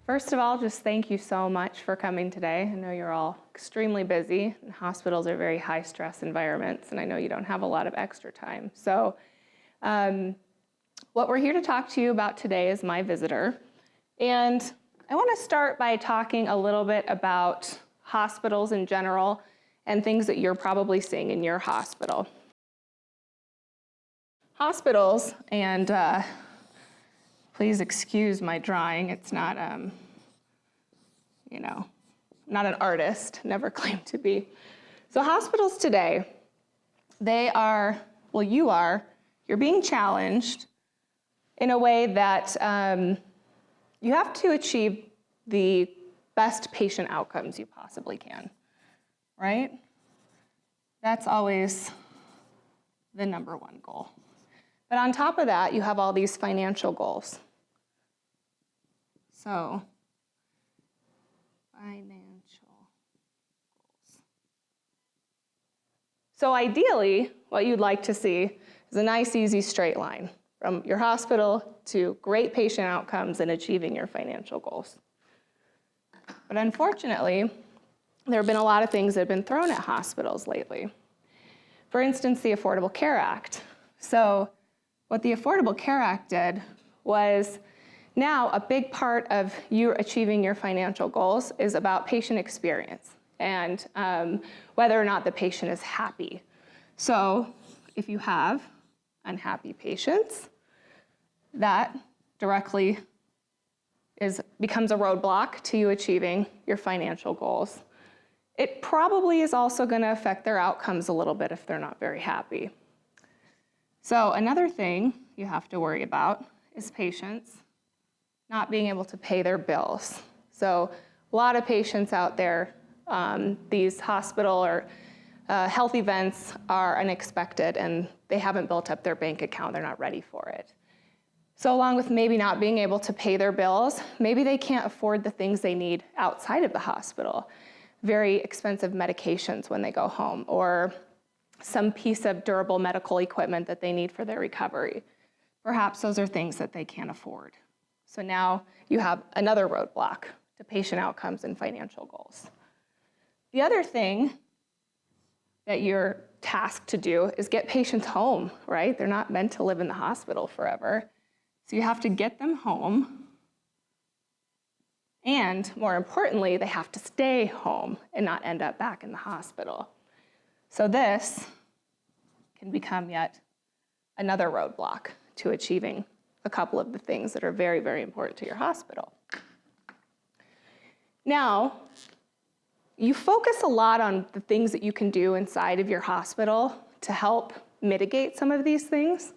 First of all, just thank you so much for coming today. I know you're all extremely busy, and hospitals are very high-stress environments, and I know you don't have a lot of extra time. So what we're here to talk to you about today is my visitor. And I want to start by talking a little bit about hospitals in general and things that you're probably seeing in your hospital. Hospitals, and please excuse my drawing, it's not, not an artist, never claimed to be. So hospitals today, you're being challenged in a way that you have to achieve the best patient outcomes you possibly can, right? That's always the number one goal. But on top of that, you have all these financial goals. So, financial goals. So ideally, what you'd like to see is a nice, easy straight line from your hospital to great patient outcomes and achieving your financial goals. But unfortunately, there have been a lot of things that have been thrown at hospitals lately. For instance, the Affordable Care Act. So what the Affordable Care Act did was now a big part of you achieving your financial goals is about patient experience and whether or not the patient is happy. So if you have unhappy patients, that directly becomes a roadblock to you achieving your financial goals. It probably is also going to affect their outcomes a little bit if they're not very happy. So another thing you have to worry about is patients not being able to pay their bills. So a lot of patients out there, these hospital or health events are unexpected and they haven't built up their bank account, they're not ready for it. So along with maybe not being able to pay their bills, maybe they can't afford the things they need outside of the hospital. Very expensive medications when they go home, or some piece of durable medical equipment that they need for their recovery. Perhaps those are things that they can't afford. So now you have another roadblock to patient outcomes and financial goals. The other thing that you're tasked to do is get patients home, right? They're not meant to live in the hospital forever. So you have to get them home. And more importantly, they have to stay home and not end up back in the hospital. So this can become yet another roadblock to achieving a couple of the things that are very, very important to your hospital. Now, you focus a lot on the things that you can do inside of your hospital to help mitigate some of these things,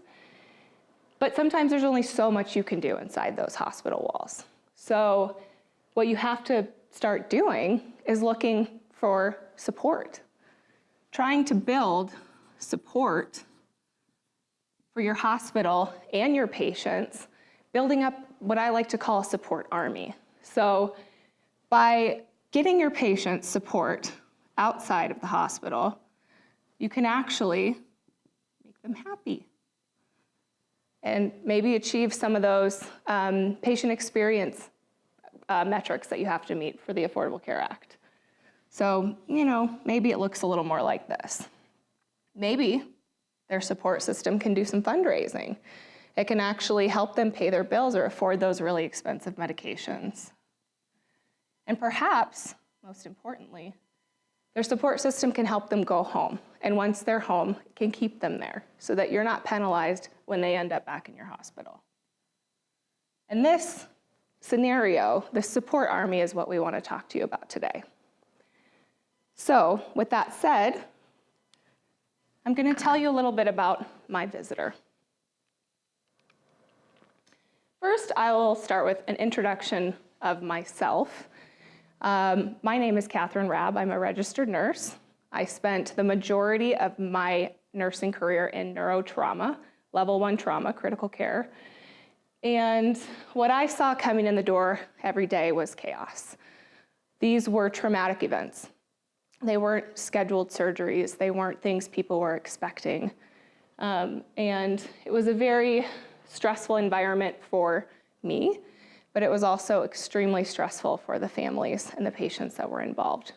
but sometimes there's only so much you can do inside those hospital walls. So what you have to start doing is looking for support, trying to build support for your hospital and your patients, building up what I like to call a support army. So by getting your patients support outside of the hospital, you can actually make them happy and maybe achieve some of those patient experience metrics that you have to meet for the Affordable Care Act. So, maybe it looks a little more like this. Maybe their support system can do some fundraising. It can actually help them pay their bills or afford those really expensive medications. And perhaps, most importantly, their support system can help them go home. And once they're home, it can keep them there so that you're not penalized when they end up back in your hospital. And this scenario, the support army, is what we want to talk to you about today. So with that said, I'm going to tell you a little bit about my visitor. First, I will start with an introduction of myself. My name is Catherine Rabb. I'm a registered nurse. I spent the majority of my nursing career in neurotrauma, level 1 trauma, critical care. And what I saw coming in the door every day was chaos. These were traumatic events. They weren't scheduled surgeries. They weren't things people were expecting. And it was a very stressful environment for me, but it was also extremely stressful for the families and the patients that were involved.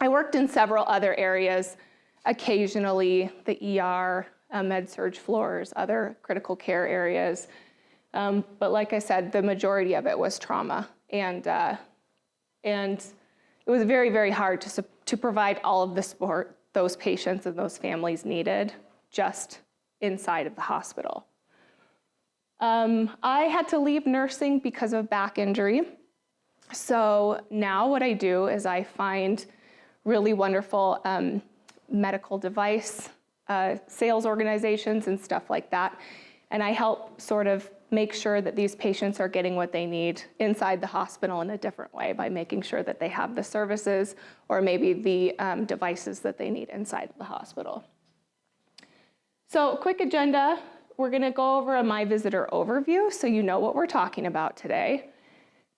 I worked in several other areas, occasionally the ER, med-surg floors, other critical care areas. But like I said, the majority of it was trauma. And it was very, very hard to provide all of the support those patients and those families needed just inside of the hospital. I had to leave nursing because of back injury. So now what I do is I find really wonderful medical device sales organizations and stuff like that. And I help sort of make sure that these patients are getting what they need inside the hospital in a different way by making sure that they have the services or maybe the devices that they need inside the hospital. So quick agenda, we're gonna go over a My Visitor overview so you know what we're talking about today.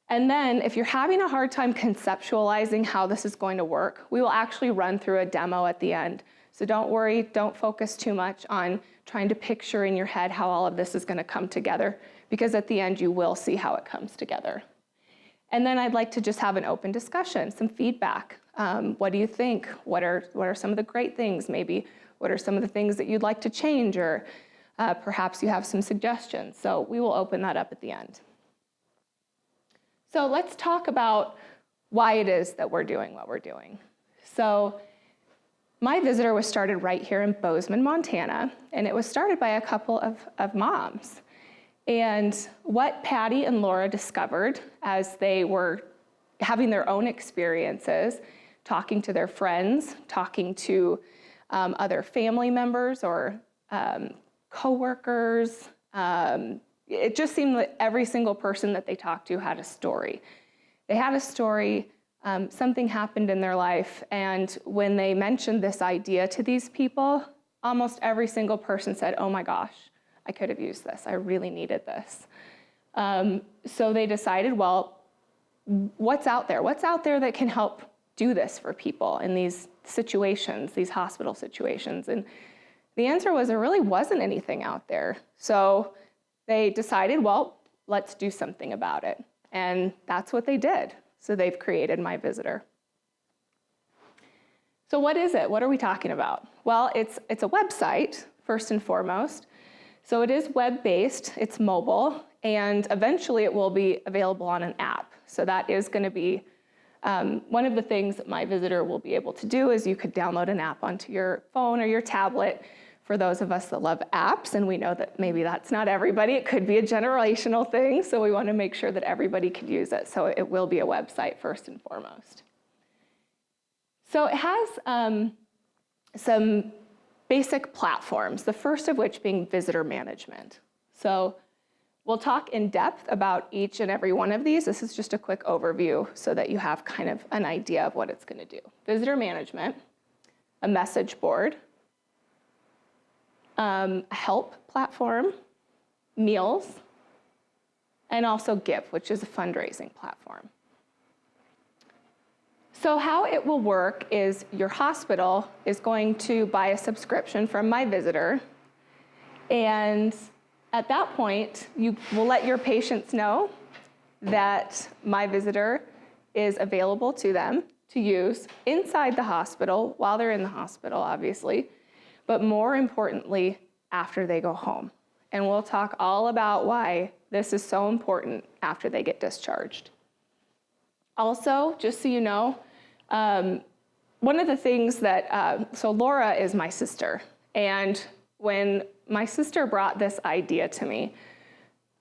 And then if you're having a hard time conceptualizing how this is going to work, we will actually run through a demo at the end. So don't worry, don't focus too much on trying to picture in your head how all of this is going to come together, because at the end you will see how it comes together. And then I'd like to just have an open discussion, some feedback. What do you think? What are some of the great things maybe? What are some of the things that you'd like to change, or perhaps you have some suggestions? So we will open that up at the end. So let's talk about why it is that we're doing what we're doing. So My Visitor was started right here in Bozeman, Montana, and it was started by a couple of moms. And what Patty and Laura discovered as they were having their own experiences, talking to their friends, talking to other family members or coworkers, it just seemed that every single person that they talked to had a story. They had a story. Something happened in their life, and when they mentioned this idea to these people, almost every single person said, oh my gosh, I could have used this. I really needed this. So they decided, well, what's out there? What's out there that can help do this for people in these situations, these hospital situations? And the answer was there really wasn't anything out there. So they decided, well, let's do something about it. And that's what they did. So they've created My Visitor. So what is it? What are we talking about? Well, it's a website, first and foremost. So it is web-based, it's mobile, and eventually it will be available on an app. So that is going to be one of the things that My Visitor will be able to do is you could download an app onto your phone or your tablet. For those of us that love apps, and we know that maybe that's not everybody, it could be a generational thing, so we want to make sure that everybody could use it. So it will be a website first and foremost. So it has some basic platforms, the first of which being visitor management. So we'll talk in depth about each and every one of these. This is just a quick overview so that you have kind of an idea of what it's going to do. Visitor management, a message board, a help platform, meals, and also Give, which is a fundraising platform. So how it will work is your hospital is going to buy a subscription from My Visitor, and at that point, you will let your patients know that My Visitor is available to them to use inside the hospital, while they're in the hospital, obviously, but more importantly, after they go home. And we'll talk all about why this is so important after they get discharged. Also, just so you know, one of the things that, so Laura is my sister, and when my sister brought this idea to me,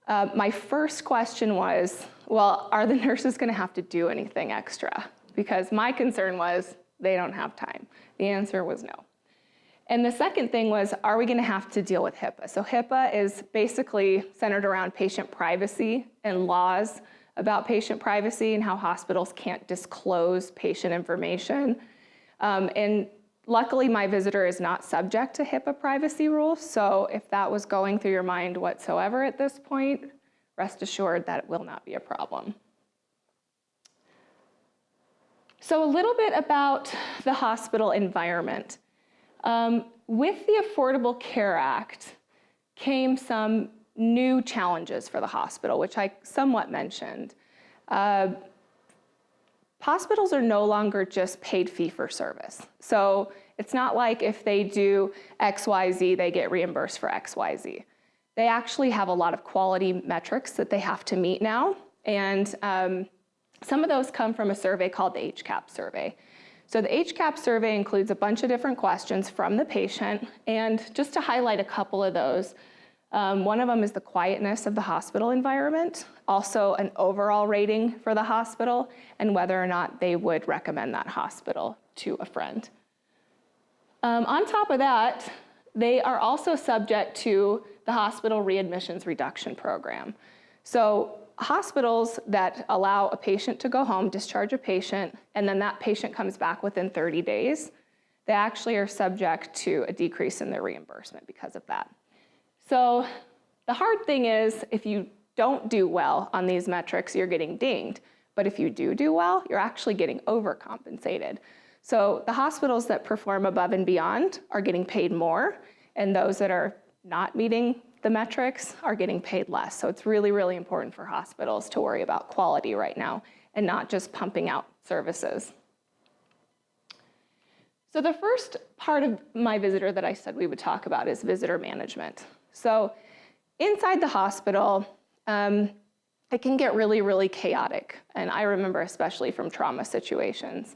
my first question was, well, are the nurses gonna have to do anything extra? Because my concern was they don't have time. The answer was no. And the second thing was, are we gonna have to deal with HIPAA? So HIPAA is basically centered around patient privacy and laws about patient privacy and how hospitals can't disclose patient information. And luckily, My Visitor is not subject to HIPAA privacy rules. So if that was going through your mind whatsoever at this point, rest assured that it will not be a problem. So a little bit about the hospital environment. With the Affordable Care Act came some new challenges for the hospital, which I somewhat mentioned. Hospitals are no longer just paid fee for service. So it's not like if they do XYZ, they get reimbursed for XYZ. They actually have a lot of quality metrics that they have to meet now. And some of those come from a survey called the HCAP survey. So the HCAP survey includes a bunch of different questions from the patient. And just to highlight a couple of those, one of them is the quietness of the hospital environment, also an overall rating for the hospital, and whether or not they would recommend that hospital to a friend. On top of that, they are also subject to the hospital readmissions reduction program. So hospitals that allow a patient to go home, discharge a patient, and then that patient comes back within 30 days, they actually are subject to a decrease in their reimbursement because of that. So the hard thing is, if you don't do well on these metrics, you're getting dinged. But if you do well, you're actually getting overcompensated. So the hospitals that perform above and beyond are getting paid more, and those that are not meeting the metrics are getting paid less. So it's really, really important for hospitals to worry about quality right now and not just pumping out services. So the first part of my visitor that I said we would talk about is visitor management. So inside the hospital, it can get really, really chaotic. And I remember especially from trauma situations.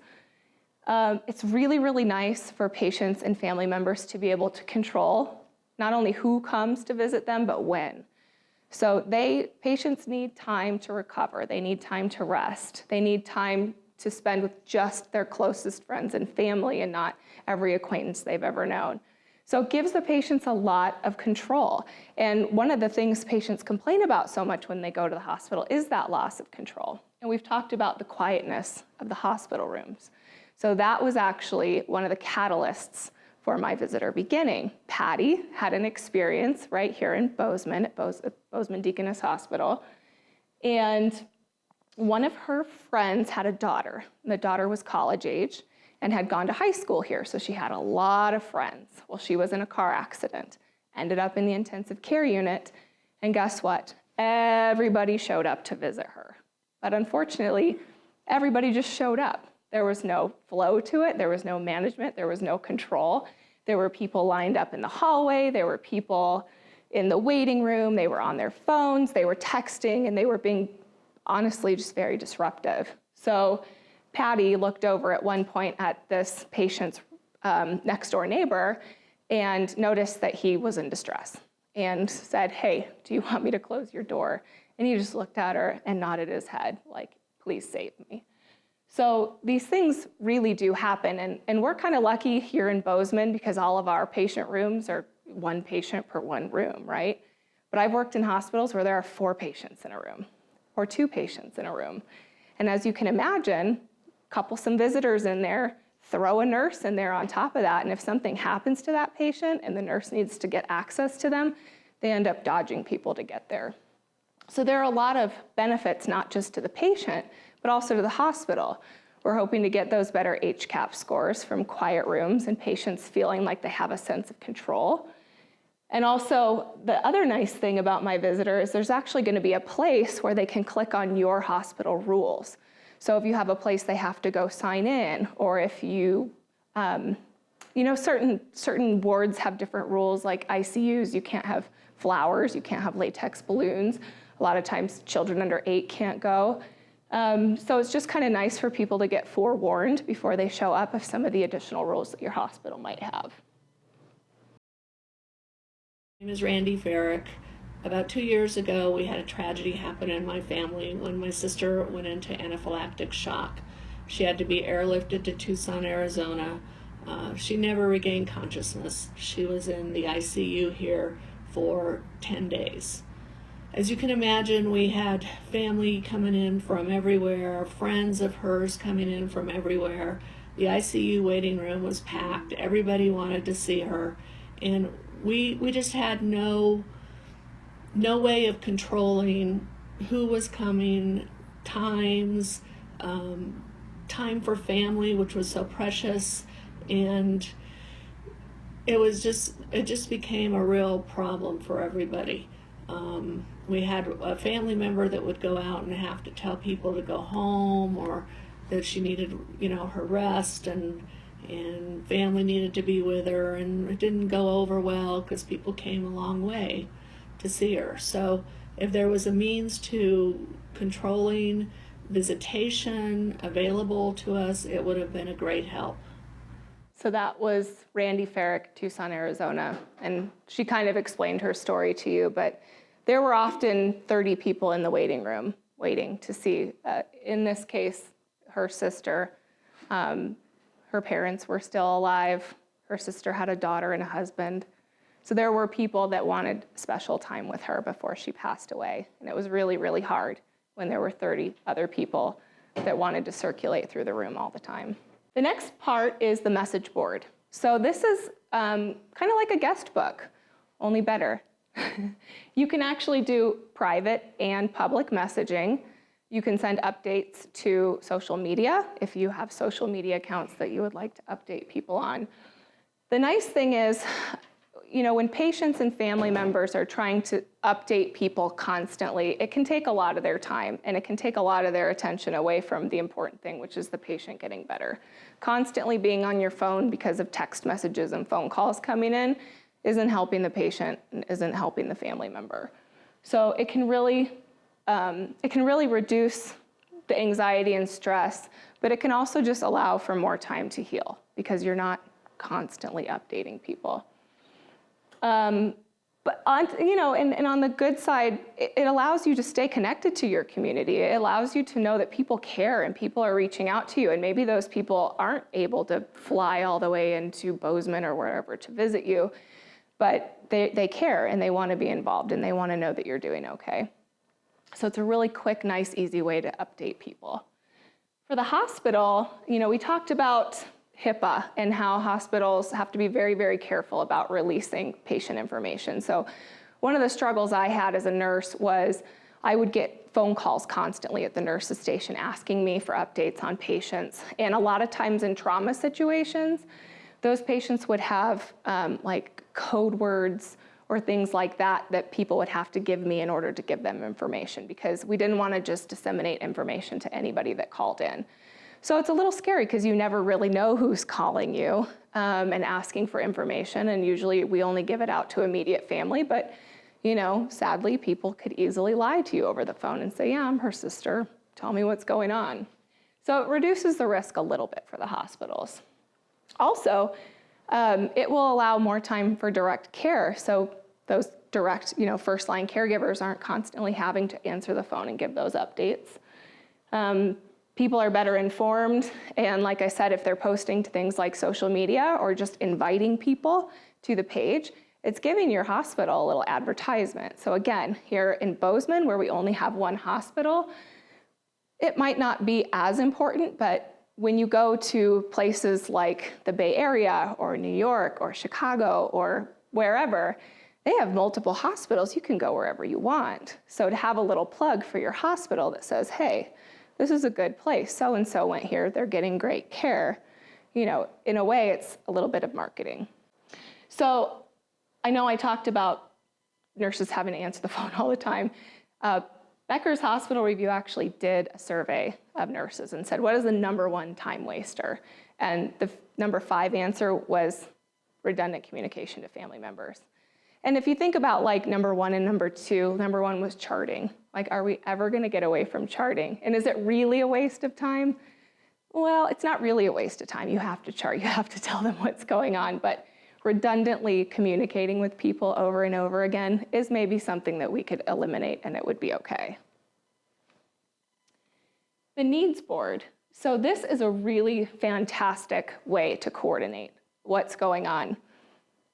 It's really, really nice for patients and family members to be able to control not only who comes to visit them, but when. So patients need time to recover. They need time to rest. They need time to spend with just their closest friends and family and not every acquaintance they've ever known. So it gives the patients a lot of control. And one of the things patients complain about so much when they go to the hospital is that loss of control. And we've talked about the quietness of the hospital rooms. So that was actually one of the catalysts for my visitor beginning. Patty had an experience right here in Bozeman at Bozeman Deaconess Hospital. And one of her friends had a daughter. The daughter was college age and had gone to high school here, so she had a lot of friends. Well, she was in a car accident, ended up in the intensive care unit, and guess what? Everybody showed up to visit her. But unfortunately, everybody just showed up. There was no flow to it, there was no management, there was no control. There were people lined up in the hallway, there were people in the waiting room, they were on their phones, they were texting, and they were being honestly just very disruptive. So Patty looked over at one point at this patient's next door neighbor and noticed that he was in distress and said, "Hey, do you want me to close your door?" And he just looked at her and nodded his head like, "Please save me." So these things really do happen. And we're kind of lucky here in Bozeman because all of our patient rooms are one patient per one room, right? But I've worked in hospitals where there are 4 patients in a room or 2 patients in a room. And as you can imagine, couple some visitors in there, throw a nurse in there on top of that, and if something happens to that patient and the nurse needs to get access to them, they end up dodging people to get there. So there are a lot of benefits, not just to the patient, but also to the hospital. We're hoping to get those better HCAP scores from quiet rooms and patients feeling like they have a sense of control. And also, the other nice thing about my visitor is there's actually going to be a place where they can click on your hospital rules. So if you have a place they have to go sign in, or if you, certain wards have different rules, like ICUs, you can't have flowers, you can't have latex balloons. A lot of times children under 8 can't go. So it's just kind of nice for people to get forewarned before they show up of some of the additional rules that your hospital might have. My name is Randy Farrick. About 2 years ago, we had a tragedy happen in my family when my sister went into anaphylactic shock. She had to be airlifted to Tucson, Arizona. She never regained consciousness. She was in the ICU here for 10 days. As you can imagine, we had family coming in from everywhere, friends of hers coming in from everywhere. The ICU waiting room was packed. Everybody wanted to see her. And we just had no way of controlling who was coming, times, time for family, which was so precious, and it just became a real problem for everybody. We had a family member that would go out and have to tell people to go home, or that she needed, her rest, and family needed to be with her, and it didn't go over well because people came a long way to see her. So if there was a means to controlling visitation available to us, it would have been a great help. So that was Randy Farrick, Tucson, Arizona, and she kind of explained her story to you, but there were often 30 people in the waiting room waiting to see, in this case, her sister. Her parents were still alive. Her sister had a daughter and a husband. So there were people that wanted special time with her before she passed away. And it was really, really hard when there were 30 other people that wanted to circulate through the room all the time. The next part is the message board. So this is kind of like a guest book, only better. You can actually do private and public messaging. You can send updates to social media if you have social media accounts that you would like to update people on. The nice thing is, when patients and family members are trying to update people constantly, it can take a lot of their time, and it can take a lot of their attention away from the important thing, which is the patient getting better. Constantly being on your phone because of text messages and phone calls coming in isn't helping the patient and isn't helping the family member. So it can really reduce the anxiety and stress, but it can also just allow for more time to heal because you're not constantly updating people. But on the good side, it allows you to stay connected to your community. It allows you to know that people care and people are reaching out to you. And maybe those people aren't able to fly all the way into Bozeman or wherever to visit you, but they care and they want to be involved and they want to know that you're doing okay. So it's a really quick, nice, easy way to update people. For the hospital, we talked about HIPAA and how hospitals have to be very, very careful about releasing patient information. So one of the struggles I had as a nurse was I would get phone calls constantly at the nurse's station asking me for updates on patients. And a lot of times in trauma situations, those patients would have like code words or things like that people would have to give me in order to give them information because we didn't want to just disseminate information to anybody that called in. So it's a little scary because you never really know who's calling you and asking for information, and usually we only give it out to immediate family, but sadly people could easily lie to you over the phone and say, yeah, I'm her sister, tell me what's going on. So it reduces the risk a little bit for the hospitals. Also, it will allow more time for direct care. So those direct, first-line caregivers aren't constantly having to answer the phone and give those updates. People are better informed. And like I said, if they're posting to things like social media or just inviting people to the page, it's giving your hospital a little advertisement. So again, here in Bozeman, where we only have one hospital, it might not be as important, but when you go to places like the Bay Area or New York or Chicago or wherever, they have multiple hospitals. You can go wherever you want. So to have a little plug for your hospital that says, hey, this is a good place. So-and-so went here. They're getting great care. In a way, it's a little bit of marketing. So I know I talked about nurses having to answer the phone all the time. Becker's Hospital Review actually did a survey of nurses and said, what is the number one time waster? And the number 5 answer was redundant communication to family members. And if you think about like number 1 and number 2, number 1 was charting. Like, are we ever gonna get away from charting? And is it really a waste of time? Well, it's not really a waste of time. You have to chart, you have to tell them what's going on, but redundantly communicating with people over and over again is maybe something that we could eliminate and it would be okay. The needs board. So this is a really fantastic way to coordinate what's going on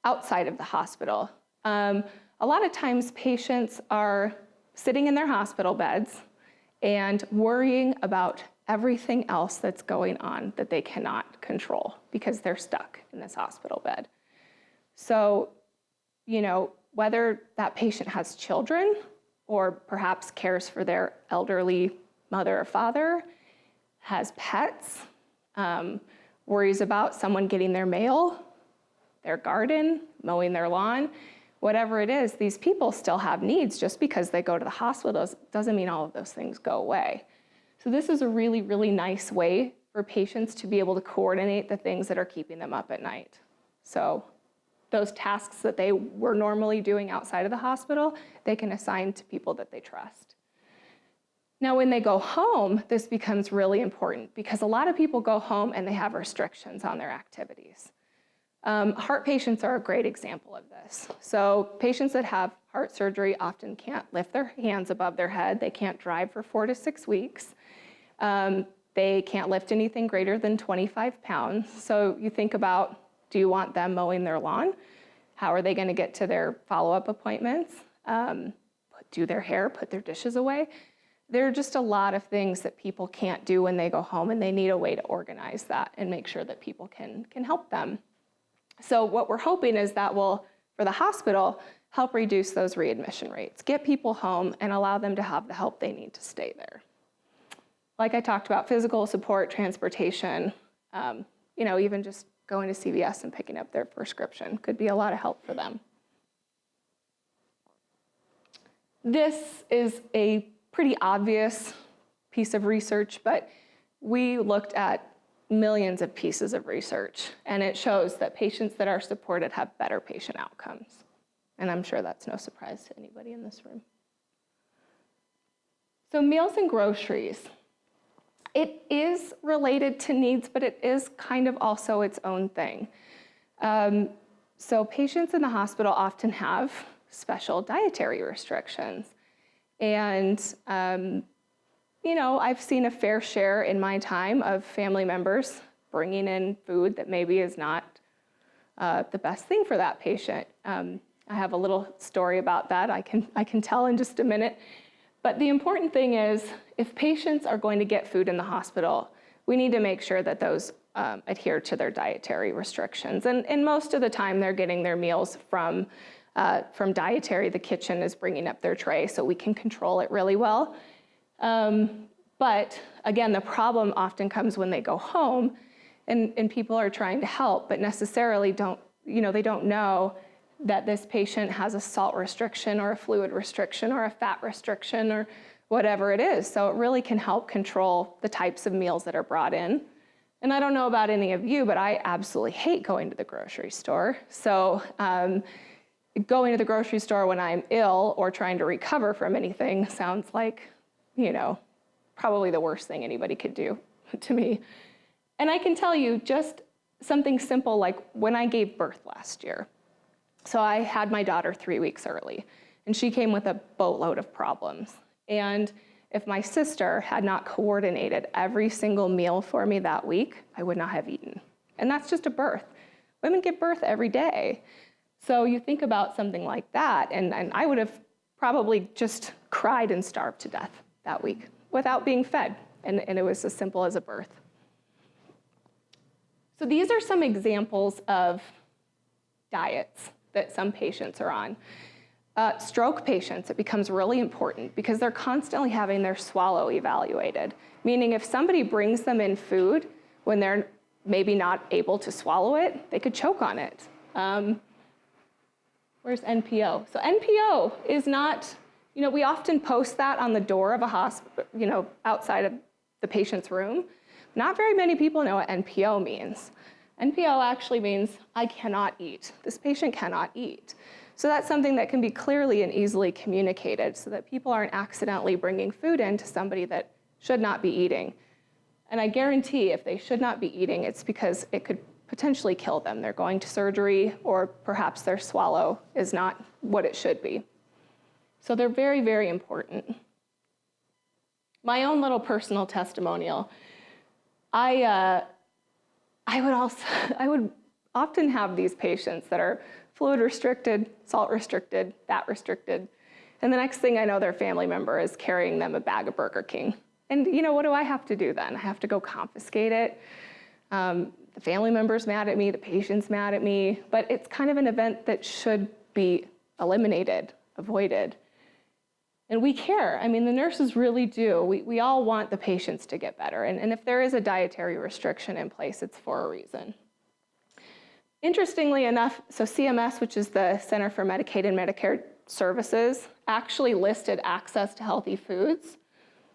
outside of the hospital. A lot of times patients are sitting in their hospital beds and worrying about everything else that's going on that they cannot control because they're stuck in this hospital bed. So, whether that patient has children or perhaps cares for their elderly mother or father, has pets, worries about someone getting their mail, their garden, mowing their lawn, whatever it is, these people still have needs. Just because they go to the hospital doesn't mean all of those things go away. So this is a really, really nice way for patients to be able to coordinate the things that are keeping them up at night. So those tasks that they were normally doing outside of the hospital, they can assign to people that they trust. Now, when they go home, this becomes really important because a lot of people go home and they have restrictions on their activities. Heart patients are a great example of this. So patients that have heart surgery often can't lift their hands above their head. They can't drive for 4 to 6 weeks. They can't lift anything greater than 25 pounds. So you think about, do you want them mowing their lawn? How are they going to get to their follow-up appointments? Do their hair, put their dishes away? There are just a lot of things that people can't do when they go home, and they need a way to organize that and make sure that people can help them. So what we're hoping is that will, for the hospital, help reduce those readmission rates, get people home and allow them to have the help they need to stay there. Like I talked about, physical support, transportation, even just going to CVS and picking up their prescription could be a lot of help for them. This is a pretty obvious piece of research, but we looked at millions of pieces of research, and it shows that patients that are supported have better patient outcomes. And I'm sure that's no surprise to anybody in this room. So meals and groceries. It is related to needs, but it is kind of also its own thing. So patients in the hospital often have special dietary restrictions. And I've seen a fair share in my time of family members bringing in food that maybe is not the best thing for that patient. I have a little story about that I can tell in just a minute. But the important thing is, if patients are going to get food in the hospital, we need to make sure that those adhere to their dietary restrictions. And most of the time, they're getting their meals from dietary. The kitchen is bringing up their tray, so we can control it really well. But again, the problem often comes when they go home and people are trying to help, but necessarily they don't know that this patient has a salt restriction or a fluid restriction or a fat restriction or whatever it is. So it really can help control the types of meals that are brought in. And I don't know about any of you, but I absolutely hate going to the grocery store. So going to the grocery store when I'm ill or trying to recover from anything sounds like, probably the worst thing anybody could do to me. And I can tell you just something simple like when I gave birth last year. So I had my daughter 3 weeks early, and she came with a boatload of problems. And if my sister had not coordinated every single meal for me that week, I would not have eaten. And that's just a birth. Women give birth every day. So you think about something like that, and I would have probably just cried and starved to death that week without being fed. And it was as simple as a birth. So these are some examples of diets that some patients are on. Stroke patients, it becomes really important because they're constantly having their swallow evaluated, meaning if somebody brings them in food when they're maybe not able to swallow it, they could choke on it. Where's NPO? So NPO is not, we often post that on the door of a hospital, outside of the patient's room. Not very many people know what NPO means. NPO actually means I cannot eat. This patient cannot eat. So that's something that can be clearly and easily communicated so that people aren't accidentally bringing food in to somebody that should not be eating. And I guarantee if they should not be eating, it's because it could potentially kill them. They're going to surgery, or perhaps their swallow is not what it should be. So they're very, very important. My own little personal testimonial, I would often have these patients that are fluid restricted, salt restricted, fat restricted, and the next thing I know, their family member is carrying them a bag of Burger King. And what do I have to do then? I have to go confiscate it. The family member's mad at me, the patient's mad at me, but it's kind of an event that should be eliminated, avoided. And we care. The nurses really do. We all want the patients to get better. And if there is a dietary restriction in place, it's for a reason. Interestingly enough, so CMS, which is the Center for Medicaid and Medicare Services, actually listed access to healthy foods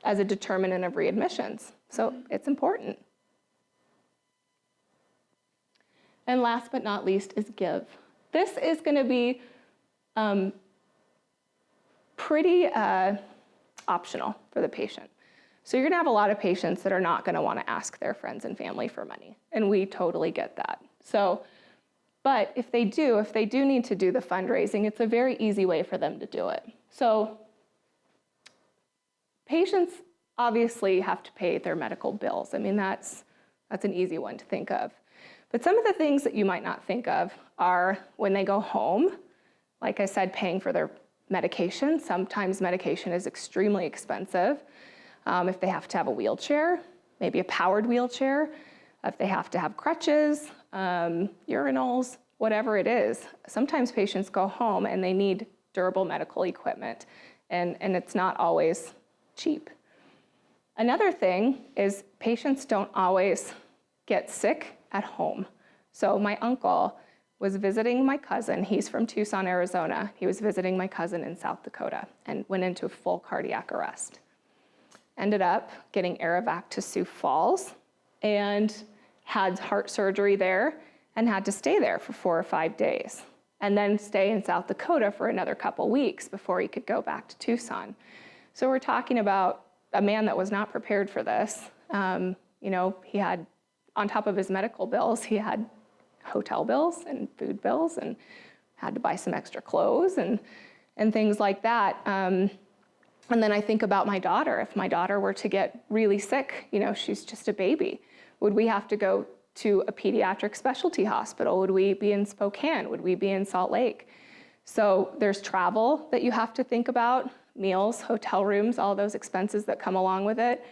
as a determinant of readmissions. So it's important. And last but not least is give. This is going to be pretty optional for the patient. So you're going to have a lot of patients that are not going to want to ask their friends and family for money, and we totally get that. So, but if they do need to do the fundraising, it's a very easy way for them to do it. So patients obviously have to pay their medical bills. I mean, that's an easy one to think of. But some of the things that you might not think of are when they go home, like I said, paying for their medication. Sometimes medication is extremely expensive. If they have to have a wheelchair, maybe a powered wheelchair, if they have to have crutches, urinals, whatever it is. Sometimes patients go home and they need durable medical equipment, and it's not always cheap. Another thing is patients don't always get sick at home. So my uncle was visiting my cousin. He's from Tucson, Arizona. He was visiting my cousin in South Dakota and went into full cardiac arrest. Ended up getting Errand to Sioux Falls and had heart surgery there and had to stay there for 4 or 5 days and then stay in South Dakota for another couple weeks before he could go back to Tucson. So we're talking about a man that was not prepared for this. He had, on top of his medical bills, he had hotel bills and food bills and had to buy some extra clothes and things like that. And then I think about my daughter. If my daughter were to get really sick, she's just a baby, would we have to go to a pediatric specialty hospital? Would we be in Spokane? Would we be in Salt Lake? So there's travel that you have to think about, meals, hotel rooms, all those expenses that come along with it.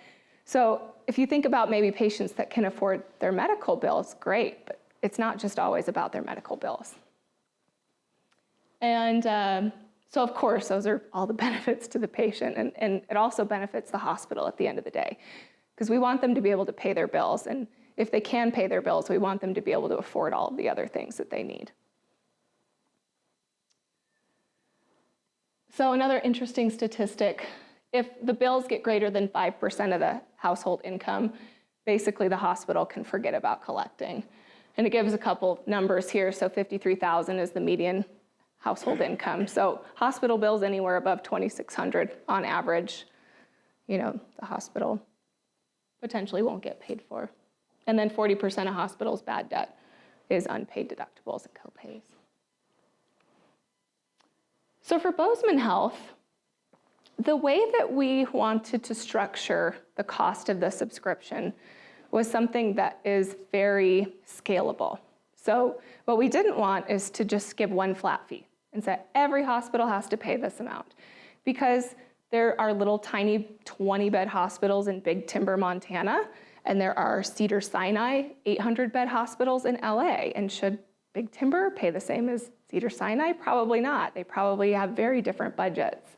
So if you think about maybe patients that can afford their medical bills, great, but it's not just always about their medical bills. And so of course, those are all the benefits to the patient, and it also benefits the hospital at the end of the day, because we want them to be able to pay their bills, and if they can pay their bills, we want them to be able to afford all of the other things that they need. So another interesting statistic, if the bills get greater than 5% of the household income, basically the hospital can forget about collecting. And it gives a couple numbers here. So $53,000 is the median household income. So hospital bills anywhere above $2,600 on average, the hospital potentially won't get paid for. And then 40% of hospitals' bad debt is unpaid deductibles and copays. So for Bozeman Health, the way that we wanted to structure the cost of the subscription was something that is very scalable. So what we didn't want is to just give one flat fee and say every hospital has to pay this amount, because there are little tiny 20-bed hospitals in Big Timber, Montana, and there are Cedars-Sinai 800-bed hospitals in LA. And should Big Timber pay the same as Cedars-Sinai? Probably not. They probably have very different budgets.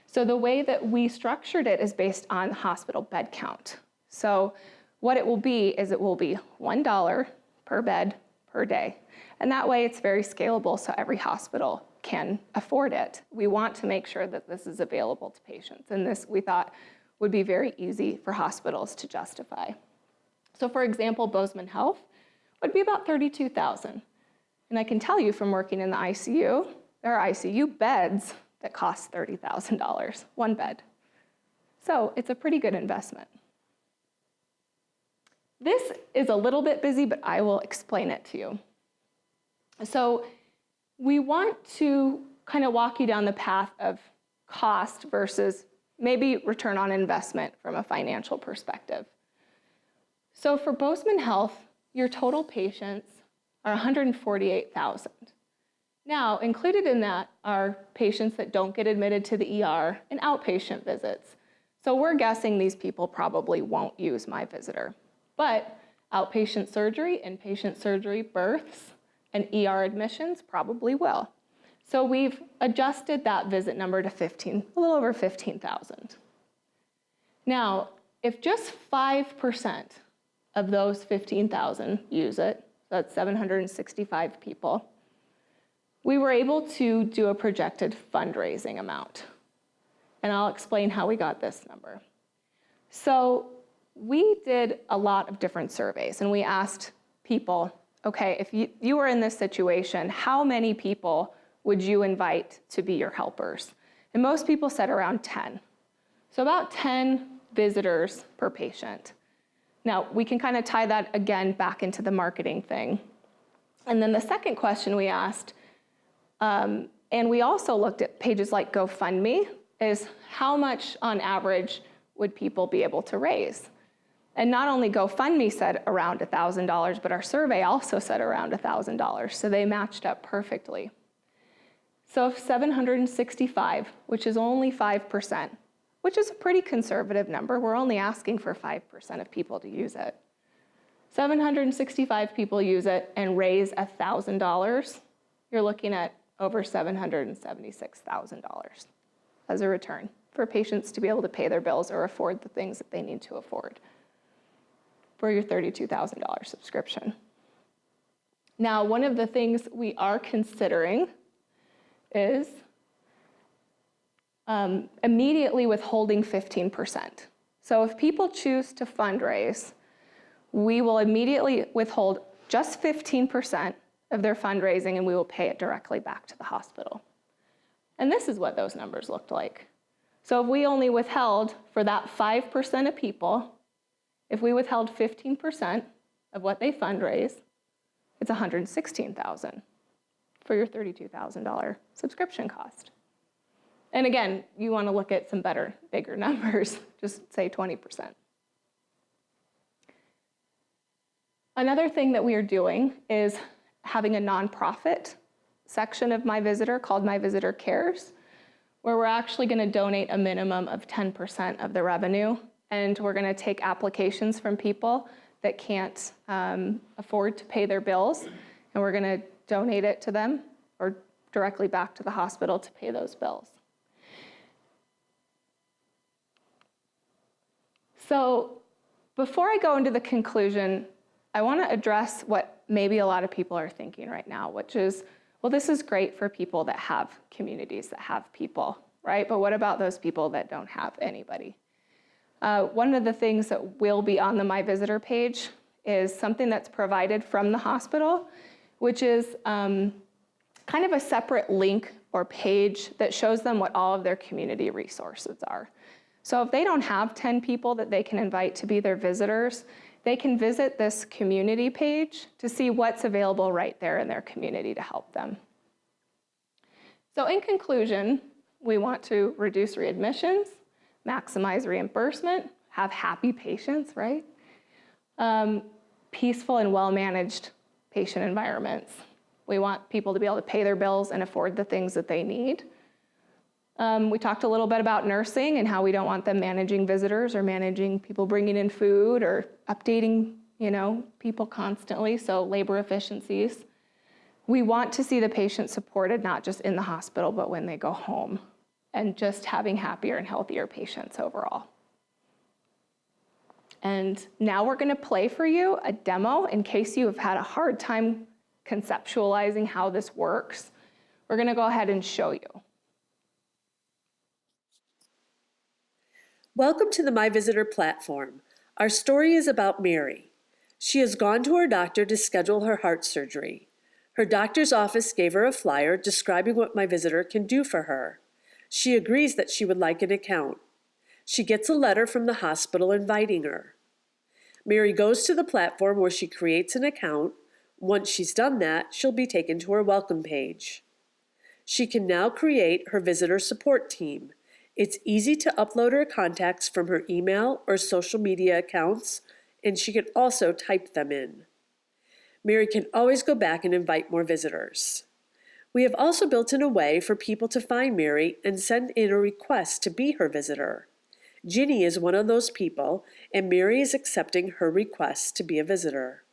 So the way that we structured it is based on hospital bed count. So what it will be is it will be $1 per bed per day. And that way it's very scalable, so every hospital can afford it. We want to make sure that this is available to patients, and this we thought would be very easy for hospitals to justify. So for example, Bozeman Health would be about $32,000. And I can tell you from working in the ICU, there are ICU beds that cost $30,000, one bed. So it's a pretty good investment. This is a little bit busy, but I will explain it to you. So we want to kind of walk you down the path of cost versus maybe return on investment from a financial perspective. So for Bozeman Health, your total patients are 148,000. Now, included in that are patients that don't get admitted to the ER and outpatient visits. So we're guessing these people probably won't use My Visitor. But outpatient surgery, inpatient surgery, births, and ER admissions probably will. So we've adjusted that visit number to a little over 15,000. Now, if just 5% of those 15,000 use it, That's 765 people. We were able to do a projected fundraising amount. And I'll explain how we got this number. So we did a lot of different surveys, and we asked people, okay, if you were in this situation, how many people would you invite to be your helpers? And most people said around 10. So about 10 visitors per patient. Now, we can kind of tie that again back into the marketing thing. And then the second question we asked, and we also looked at pages like GoFundMe, is how much on average would people be able to raise? And not only GoFundMe said around $1,000, but our survey also said around $1,000. So they matched up perfectly. So if 765, which is only 5%, which is a pretty conservative number, we're only asking for 5% of people to use it. 765 people use it and raise $1,000, you're looking at over $776,000 as a return for patients to be able to pay their bills or afford the things that they need to afford for your $32,000 subscription. Now, one of the things we are considering is immediately withholding 15%. So if people choose to fundraise, we will immediately withhold just 15% of their fundraising, and we will pay it directly back to the hospital. And this is what those numbers looked like. So if we only withheld for that 5% of people, if we withheld 15% of what they fundraise, it's $116,000 for your $32,000 subscription cost. And again, you want to look at some better, bigger numbers, just say 20%. Another thing that we are doing is having a nonprofit section of My Visitor called My Visitor Cares, where we're actually going to donate a minimum of 10% of the revenue, and we're going to take applications from people that can't afford to pay their bills, and we're going to donate it to them or directly back to the hospital to pay those bills. So before I go into the conclusion, I want to address what maybe a lot of people are thinking right now, which is, well, this is great for people that have communities, that have people, right? But what about those people that don't have anybody? One of the things that will be on the My Visitor page is something that's provided from the hospital, which is kind of a separate link or page that shows them what all of their community resources are. So if they don't have 10 people that they can invite to be their visitors, they can visit this community page to see what's available right there in their community to help them. So in conclusion, we want to reduce readmissions, maximize reimbursement, have happy patients, right? Peaceful and well-managed patient environments. We want people to be able to pay their bills and afford the things that they need. We talked a little bit about nursing and how we don't want them managing visitors or managing people bringing in food or updating, people constantly, so labor efficiencies. We want to see the patient supported, not just in the hospital, but when they go home, and just having happier and healthier patients overall. And now we're going to play for you a demo in case you have had a hard time conceptualizing how this works. We're going to go ahead and show you. Welcome to the My Visitor platform. Our story is about Mary. She has gone to her doctor to schedule her heart surgery. Her doctor's office gave her a flyer describing what My Visitor can do for her. She agrees that she would like an account. She gets a letter from the hospital inviting her. Mary goes to the platform where she creates an account. Once she's done that, she'll be taken to her welcome page. She can now create her visitor support team. It's easy to upload her contacts from her email or social media accounts, and she can also type them in. Mary can always go back and invite more visitors. We have also built in a way for people to find Mary and send in a request to be her visitor. Ginny is one of those people, and Mary is accepting her request to be a visitor.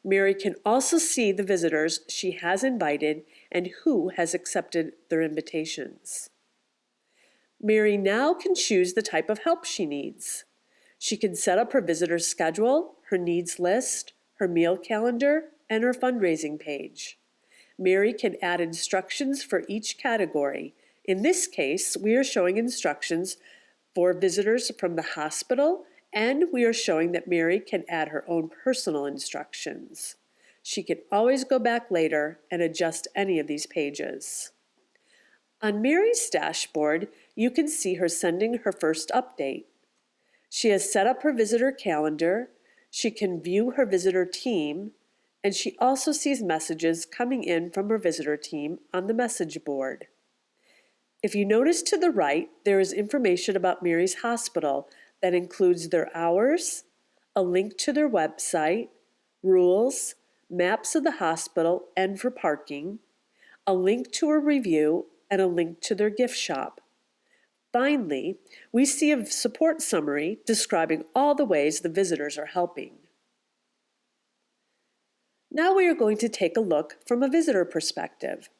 Mary can also see the visitors she has invited and who has accepted their invitations. Mary now can choose the type of help she needs. She can set up her visitor schedule, her needs list, her meal calendar, and her fundraising page. Mary can add instructions for each category. In this case, we are showing instructions for visitors from the hospital, and we are showing that Mary can add her own personal instructions. She can always go back later and adjust any of these pages. On Mary's dashboard, you can see her sending her first update. She has set up her visitor calendar, she can view her visitor team, and she also sees messages coming in from her visitor team on the message board. If you notice to the right, there is information about Mary's hospital that includes their hours, a link to their website, rules, maps of the hospital and for parking, a link to a review, and a link to their gift shop. Finally, we see a support summary describing all the ways the visitors are helping. Now we are going to take a look from a visitor perspective.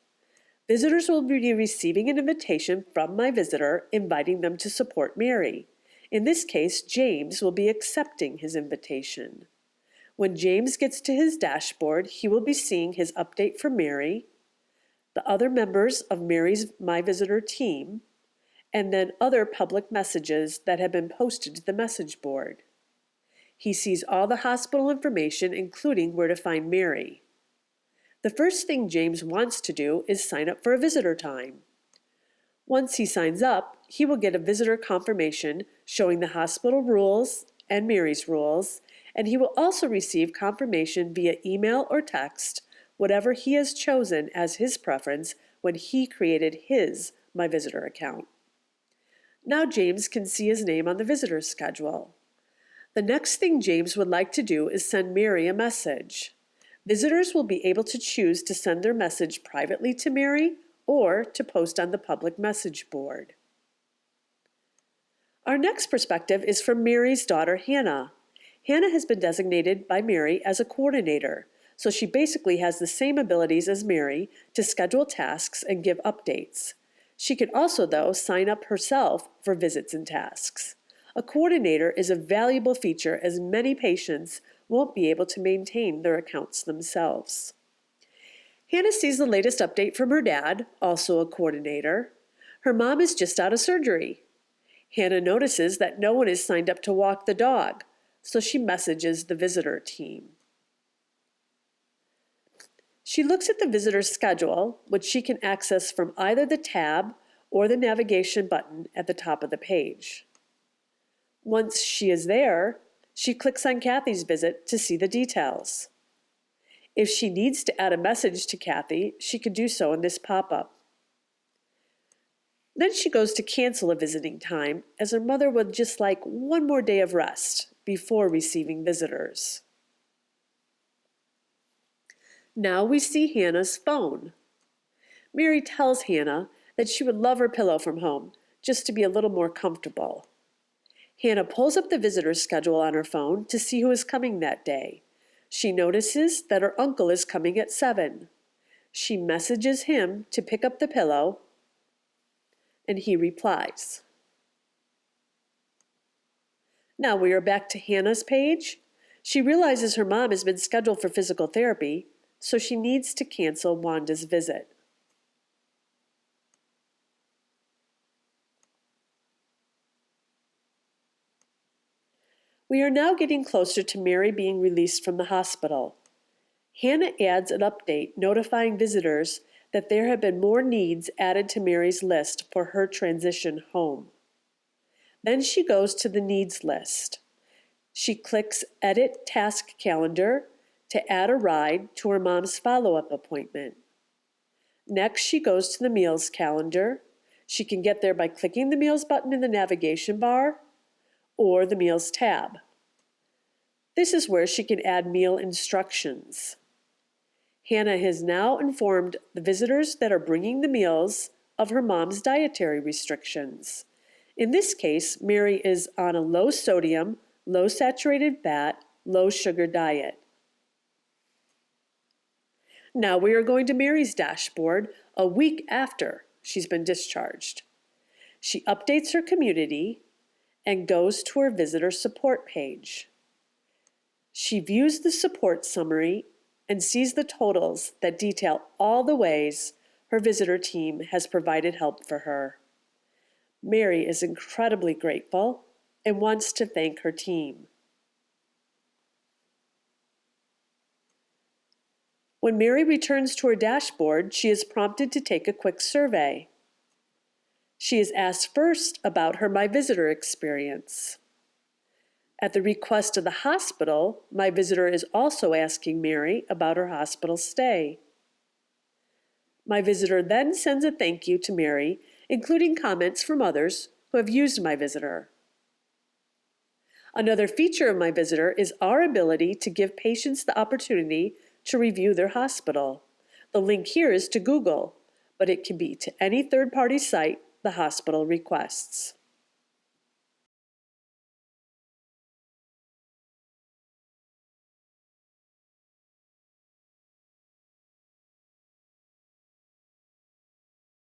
Visitors will be receiving an invitation from my visitor inviting them to support Mary. In this case, James will be accepting his invitation. When James gets to his dashboard, he will be seeing his update from Mary, the other members of Mary's My Visitor team, and then other public messages that have been posted to the message board. He sees all the hospital information, including where to find Mary. The first thing James wants to do is sign up for a visitor time. Once he signs up, he will get a visitor confirmation showing the hospital rules and Mary's rules, and he will also receive confirmation via email or text, whatever he has chosen as his preference when he created his My Visitor account. Now James can see his name on the visitor schedule. The next thing James would like to do is send Mary a message. Visitors will be able to choose to send their message privately to Mary or to post on the public message board. Our next perspective is from Mary's daughter, Hannah. Hannah has been designated by Mary as a coordinator, so she basically has the same abilities as Mary to schedule tasks and give updates. She can also, though, sign up herself for visits and tasks. A coordinator is a valuable feature as many patients won't be able to maintain their accounts themselves. Hannah sees the latest update from her dad, also a coordinator. Her mom is just out of surgery. Hannah notices that no one is signed up to walk the dog, so she messages the visitor team. She looks at the visitor's schedule, which she can access from either the tab or the navigation button at the top of the page. Once she is there, she clicks on Kathy's visit to see the details. If she needs to add a message to Kathy, she can do so in this pop-up. Then she goes to cancel a visiting time, as her mother would just like one more day of rest before receiving visitors. Now we see Hannah's phone. Mary tells Hannah that she would love her pillow from home, just to be a little more comfortable. Hannah pulls up the visitor's schedule on her phone to see who is coming that day. She notices that her uncle is coming at 7. She messages him to pick up the pillow, and he replies. Now we are back to Hannah's page. She realizes her mom has been scheduled for physical therapy, so she needs to cancel Wanda's visit. We are now getting closer to Mary being released from the hospital. Hannah adds an update notifying visitors that there have been more needs added to Mary's list for her transition home. Then she goes to the needs list. She clicks Edit Task Calendar to add a ride to her mom's follow-up appointment. Next, she goes to the meals calendar. She can get there by clicking the meals button in the navigation bar or the meals tab. This is where she can add meal instructions. Hannah has now informed the visitors that are bringing the meals of her mom's dietary restrictions. In this case, Mary is on a low sodium, low saturated fat, low sugar diet. Now we are going to Mary's dashboard a week after she's been discharged. She updates her community and goes to her visitor support page. She views the support summary and sees the totals that detail all the ways her visitor team has provided help for her. Mary is incredibly grateful and wants to thank her team. When Mary returns to her dashboard, she is prompted to take a quick survey. She is asked first about her My Visitor experience. At the request of the hospital, My Visitor is also asking Mary about her hospital stay. My Visitor then sends a thank you to Mary, including comments from others who have used My Visitor. Another feature of My Visitor is our ability to give patients the opportunity to review their hospital. The link here is to Google, but it can be to any third-party site the hospital requests.